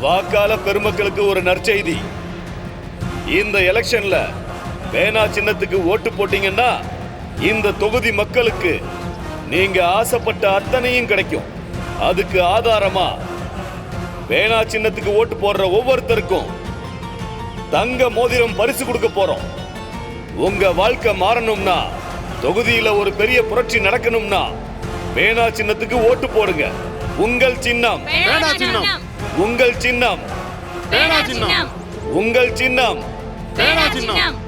வாக்காள பெருமக்களுக்கு ஒரு நற்செய்தி. இந்த எலெக்ஷன்ல பேனா சின்னத்துக்கு ஓட்டு போட்டீங்கன்னா இந்த தொகுதி மக்களுக்கு நீங்க ஆசைப்பட்ட அத்தனையும் கிடைக்கும். அதுக்கு ஆதாரமா பேனா சின்னத்துக்கு ஓட்டு போடுற ஒவ்வொருத்தருக்கும் தங்க மோதிரம் பரிசு கொடுக்க போறோம். உங்க வாழ்க்கை மாறணும்னா, தொகுதியில ஒரு பெரிய புரட்சி நடக்கணும்னா பேனா சின்னத்துக்கு ஓட்டு போடுங்க. உங்கள் சின்னம் பேனா சின்னம். உங்கள் சின்னம் பேனா சின்னம். உங்கள் சின்னம் பேனா சின்னம்.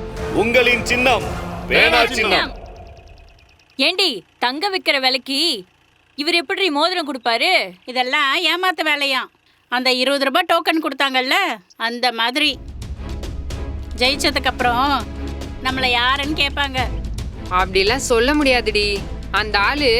உங்களின் சின்னம் பேனா சின்னம். ஏண்டி தங்க விக்கிற விலைக்கு இவர் எப்படி மோதிரம் கொடுப்பாரு? இதெல்லாம் ஏமாத்த வேலையாம். அந்த 20 ரூபாய் டோக்கன் கொடுத்தாங்கல்ல, அந்த மாதிரி ஜெயிச்சதுக்கு அப்புறம் நம்மள யாருன்னு கேட்பாங்க. அப்படிலாம் சொல்ல முடியாதுடி. அந்த ஆளு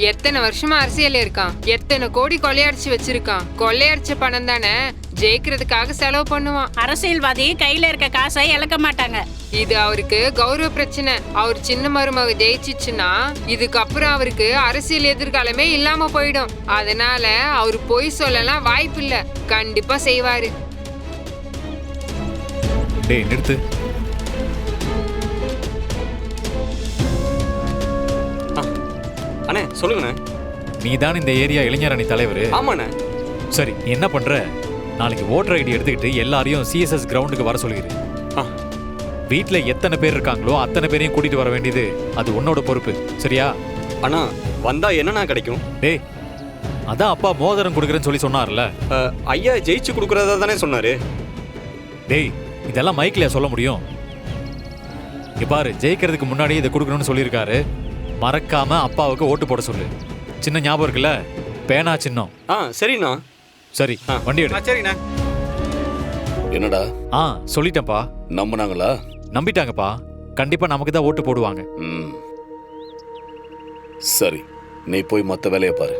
எத்தனை வருஷமா அரசியல் இருக்கான், எத்தனை கோடி கொள்ளையடிச்சு வச்சிருக்கான். கொள்ளையடிச்ச பணம் தானே ஜெயிக்கிறதுக்காக செலவு பண்ணுவான். அரசியல்வாதி கையில இருக்க காசை இழக்க மாட்டாங்க. இது அவருக்கு கௌரவ பிரச்சனை. அவர் சின்ன மருமக ஜெயிச்சிச்சுன்னா இதுக்கப்புறம் அவருக்கு அரசியல் எதிர்காலமே இல்லாம போயிடும். அதனால அவர் பொய் சொல்லலாம் வாய்ப்பு இல்ல. கண்டிப்பா செய்வாரு. டேய் நிறுத்து. அண்ணே சொல்லுங்கண்ணே. நீ தான் இந்த ஏரியா இளைஞர் அணி தலைவர். ஆமாண்ணே. சரி, நீ என்ன பண்ற? நாளைக்கு ஓட்டர் ஐடி எடுத்துக்கிட்டு எல்லாரையும் சிஎஸ்எஸ் கிரவுண்டுக்கு வர சொல்லிடு. வீட்டில் எத்தனை பேர் இருக்காங்களோ அத்தனை பேரையும் கூட்டிட்டு வர வேண்டியது அது உன்னோட பொறுப்பு. சரியா? அண்ணா வந்தா என்னண்ணா கிடைக்கும்? டேய், அதான் அப்பா மோதிரம் கொடுக்குறேன்னு சொல்லி சொன்னார்ல. ஐயா ஜெயிச்சு கொடுக்குறதா தானே சொன்னாரு. டேய், இதெல்லாம் மைக்லயா சொல்ல முடியும்? பாரு, ஜெயிக்கிறதுக்கு முன்னாடி இதை கொடுக்கணும்னு சொல்லியிருக்காரு. மறக்காம அப்பாவுக்கு ஓட்டு போட சொல்லு. சின்ன ஞாபகம் இருக்குல்ல, பேனா சின்னம். சரிண்ணா. சரி, வண்டி எடு. சரிண்ணா. என்னடா? சொல்லிட்டேன்ப்பா. நம்பினாங்களா? நம்பிட்டாங்கப்பா. கண்டிப்பா நமக்கு தான் ஓட்டு போடுவாங்க. சரி, நீ போய் மத்த வேலையை பாரு.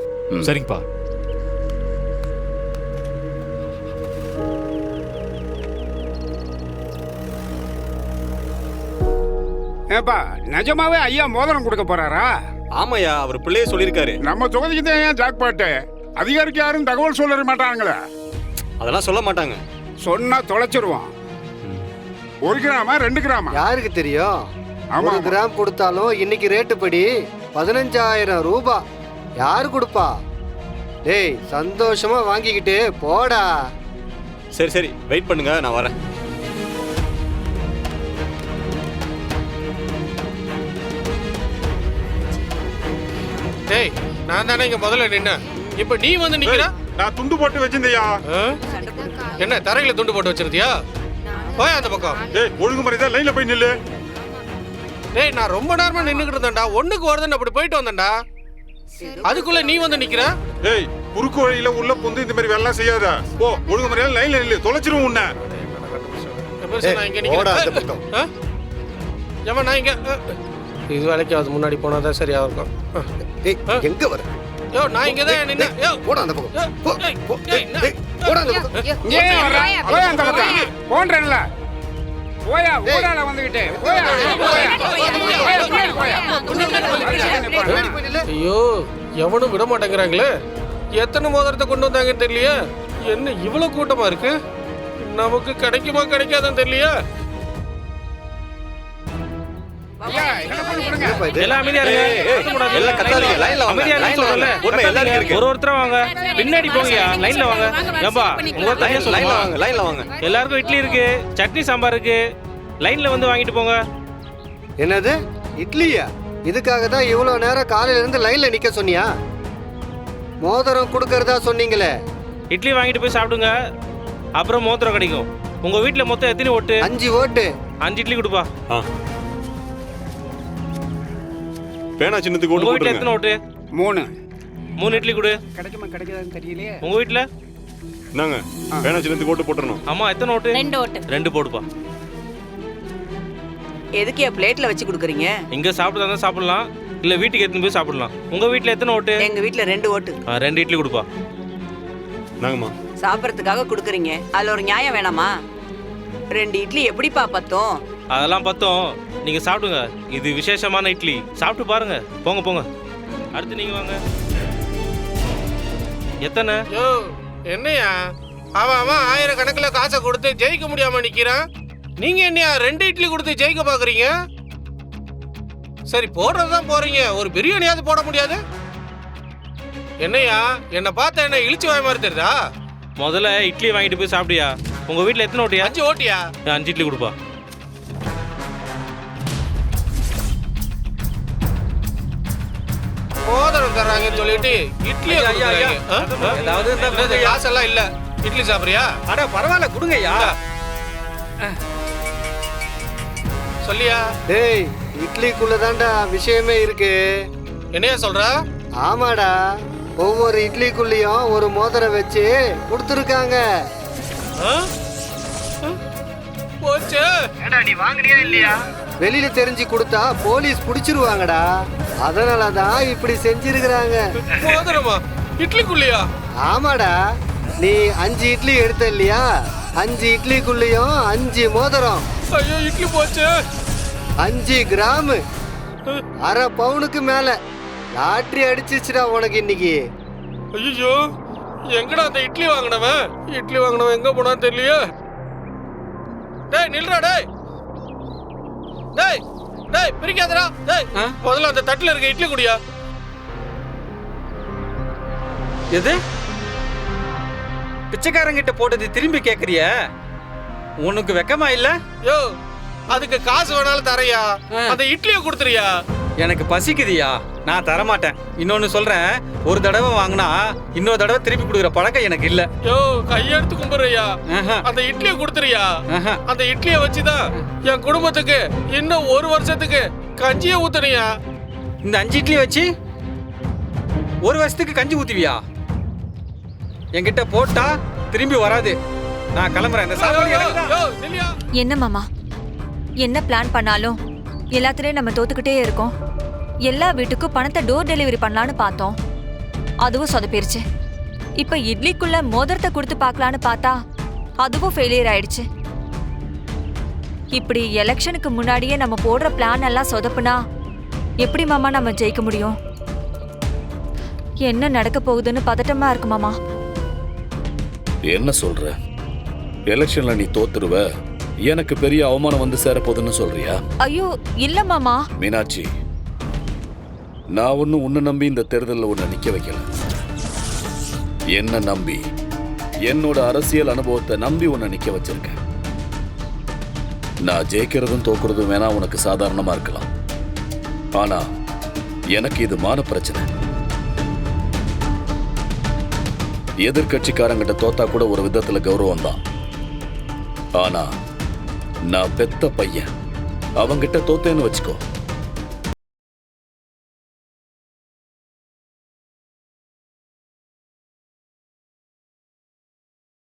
சரிங்கப்பா. ஏப்பா, நிஜமாவே ஐயா மோதிரம் கொடுக்க போறாரா? ஆமாயா, அவர் பிள்ளையே சொல்லியிருக்காரு. நம்ம தொகுதிக்கு தான் ஏன் ஜாக்பாட்டு? அதிகாரிக்கு யாரும் தகவல் சொல்ல மாட்டாங்களே. அதெல்லாம் சொல்ல மாட்டாங்க. சொன்னா தொலைச்சிருவான். 1 கிராமா 2 கிராமா யாருக்கு தெரியும்? 1 கிராம் கொடுத்தாலும் இன்னைக்கு ரேட்டு படி 15,000 ரூபாய். யாரு கொடுப்பா? டேய், சந்தோஷமா வாங்கிக்கிட்டு போடா. சரி சரி, வெயிட் பண்ணுங்க, நான் வரேன். டேய், நான் தானே இங்க முதல்ல நின்ன. இப்ப நீ வந்து நிக்கிற. நான் துண்டு போட்டு வச்சிருந்தியா? என்ன தரையில துண்டு போட்டு வச்சிருந்தியா? போய் அந்த பக்கம். டேய், ஒழுங்கு மரியாதை லைன்ல போய் நில்லு. டேய், நான் ரொம்ப நேரமா நின்னுக்கிட்டு இருந்தேன்டா. ஒண்ணுக்கு வருதுன்னு அப்படி போயிட்டு வந்தேன்டா. அதுக்குள்ள நீ வந்து நிக்கிற. டேய், குறுக்கு வழியில உள்ள புந்து இந்த மாதிரி வேலை செய்யாத. போ, ஒழுங்கு மரியாதை லைன்ல நில்லு. தொலைச்சிரும் உன்னை. நான் இங்க நிக்கிறேன். ஏமா நான் இங்க இது வேலைக்கு அது முன்னாடி போனாதான் சரியா இருக்கும். எங்க வர? யோ, நான் இங்க தான் நின்னேன். யோ, போடா அந்த பக்கம். போடா அந்த பக்கம். ஏன் வர? போய் அந்த பக்கம். போன்றேன்ல. போயா, ஊடால வந்துகிட்டே. போயா. ஐயோ, எவனும் விட மாட்டேங்கிறாங்களே. எத்தனை மோதிரத்தை கொண்டு வந்தாங்கன்னு தெரியலையே. என்ன இவ்வளவு கூட்டமா இருக்கு? நமக்கு கிடைக்குமா கிடைக்காதுன்னு தெரியலையா? ஒருத்தர வாங்க, பின்னாடி போங்க, லைன்ல வாங்க. ஏம்பா, எல்லாருக்கும் இட்லி இருக்கு, சட்னி சாம்பார் இருக்கு, லைன்ல வந்து வாங்கிட்டு போங்க. என்னது இட்லியா? இதுக்காக தான் இவ்வளவு நேரம் காலையில இருந்து லைன்ல நிக்க சொன்னியா? மோதிரம் கொடுக்கறதா சொன்னீங்களே. இட்லி வாங்கிட்டு போய் சாப்பிடுங்க, அப்புறம் மோதிரம் கிடைக்கும். உங்க வீட்டுல மொத்தம் எத்தனை ஓட்டு? 5 ஓட்டு. 5 இட்லி கொடுப்பா. பேனா சின்னத்துக்கு ஓட்டு. உங்க வீட்டுல எத்தனை ஓட்டு? 3 இட்லி கொடு. கிடைக்குமா கிடைக்காதுன்னு தெரியலையே. உங்க வீட்டுல நாங்க பேனா சின்னத்துக்கு ஓட்டு போட்டுறணும். அம்மா எத்தனை ஓட்டு? 2 ஓட்டு. 2 போடுப்பா. எதுக்கு பிளேட்ல வச்சு குடுக்குறீங்க? இங்க சாப்பிட்டா சாப்பிடலாம், இல்ல வீட்டுக்கு எடுத்துன்னு போய் சாப்பிடலாம். உங்க வீட்டுல எத்தனை ஓட்டு? எங்க வீட்டுல 2 ஓட்டு. 2 இட்லி கொடுப்பா. நாங்கம்மா சாப்பிடறதுக்காக குடுக்குறீங்க, அதுல ஒரு நியாயம் வேணாமா? 2 இட்லி எப்படிப்பா பத்தும்? அதெல்லாம் பத்தும், நீங்க சாப்பிடுங்க. இது விசேஷமான இட்லி, சாப்பிட்டு பாருங்க. போங்க போங்க, அடுத்து நீங்க வாங்க. எத்தனை? யோ, என்னையா அவன் ஆயிரக்கணக்கில் காசை கொடுத்து ஜெயிக்க முடியாம நிக்கிறான். நீங்க என்னையா 2 இட்லி கொடுத்து ஜெயிக்க பாக்குறீங்க? சரி போடுறதுதான் போறீங்க, ஒரு பிரியாணியாவது போட முடியாது? என்னையா என்ன பார்த்தா என்ன இழிச்சு வாய் மாதிரி தெரியுதா? முதல்ல இட்லி வாங்கிட்டு போய் சாப்பிடியா. உங்க வீட்ல எத்தனை ஓட்டியா? 5 ஓட்டியா? 5 இட்லி கொடுப்பா. மோதிரம் தர்றாங்கன்னு சொல்லிட்டு இட்லி காசெல்லாம் இல்ல. இட்லி சாப்பிடுறியா? அட பரவாயில்ல கொடுங்கய்யா. சொல்லியா? டேய் இட்லிக்குள்ள தான்டா விஷயமே இருக்கு. என்னையா சொல்ற? ஆமாடா, ஒவ்வொரு இட்லிக்குள்ளேயும் ஒரு மோதிரம் வச்சு கொடுத்துருக்காங்க. போச்சு. நீ வாங்குறியா இல்லையா? வெளியில தெரிஞ்சு கொடுத்தா போலீஸ் பிடிச்சிருவாங்கடா. அதனாலதான் இப்படி செஞ்சிருக்கிறாங்க. மோதிரமா இட்லிக்குள்ளியா? ஆமாடா, நீ 5 இட்லி எடுத்த இல்லையா, 5 இட்லிக்குள்ளேயும் 5 மோதிரம். ஐயோ இட்லி போச்சு. 5 கிராம், அரை பவுனுக்கு மேல. லாட்டரி அடிச்சிச்சுடா உனக்கு இன்னைக்கு. ஐயோ எங்கடா அந்த இட்லி வாங்கினவன்? இட்லி வாங்கினவன் எங்க போனான்னு தெரியலையே. டேய் நில்றா. டேய் டேய் டேய் பிரிக்காதடா. டேய் முதல்ல அந்த தட்டுல இருக்க இட்லி குடியா. எது பிச்சைக்காரங்கிட்ட போட்டது திரும்பி கேக்குறிய? உனக்கு வெக்கமா இல்ல? யோ அதுக்கு காசு வேணாலும் தரையா, அந்த இட்லியை கொடுத்துறியா? எனக்கு பசிக்குதியா, நான் தரமாட்டேன். இன்னொன்னு சொல்றேன், ஒரு தடவை வாங்கினா இன்னொரு தடவை திருப்பி கொடுக்குற பழக்கம் எனக்கு இல்ல. யோ கையெடுத்து கும்பிடுறியா, அந்த இட்லியை கொடுத்துறியா? அந்த இட்லியை வச்சுதான் என் குடும்பத்துக்கு இன்னும் 1 வருஷத்துக்கு கஞ்சியை ஊத்துறியா? இந்த 5 இட்லி வச்சு 1 வருஷத்துக்கு கஞ்சி ஊத்துவியா? என்கிட்ட போட்டா திரும்பி வராது. நான் கிளம்புறேன். இந்த சாப்பாடு எனக்கு தான். என்ன மாமா, என்ன பிளான் பண்ணாலும் எல்லாத்துலயும் நம்ம தோத்துக்கிட்டே இருக்கோம். எல்லா வீட்டுக்கும் பணத்தை டோர் டெலிவரி பண்ணலான்னு பார்த்தோம், அதுவும் சொதப்பிருச்சு. இப்ப இட்லிக்குள்ள மோதிரத்தை கொடுத்து பார்க்கலான்னு பார்த்தா அதுவும் ஃபெயிலியர் ஆயிடுச்சு. இப்படி எலெக்ஷனுக்கு முன்னாடியே நம்ம போடுற பிளான் எல்லாம் சொதப்புனா எப்படி மாமா நம்ம ஜெயிக்க முடியும்? என்ன நடக்க போகுதுன்னு பதட்டமா இருக்கு மாமா. என்ன சொல்ற? எலெக்ஷன்ல நீ தோத்துருவ, எனக்கு பெரிய அவமானம் வந்து சேரப்போகுதுன்னு சொல்றியா? ஐயோ இல்ல மாமா. மீனாட்சி, நான் ஒன்னும் உன்னை நம்பி இந்த தேர்தலில் உன்னை நிக்க வைக்கல. என்ன நம்பி, என்னோட அரசியல் அனுபவத்தை நம்பி உன்னை நிக்க வச்சிருக்கேன். நான் ஜெயிக்கிறதும் தோக்குறதும் வேணா உனக்கு சாதாரணமா இருக்கலாம், ஆனா எனக்கு இது மான பிரச்சனை. எதிர்கட்சிக்காரங்கிட்ட தோத்தா கூட ஒரு விதத்துல கௌரவம் தான், ஆனா நான் பெத்த பையன் அவங்கிட்ட தோத்தேன்னு வச்சுக்கோ,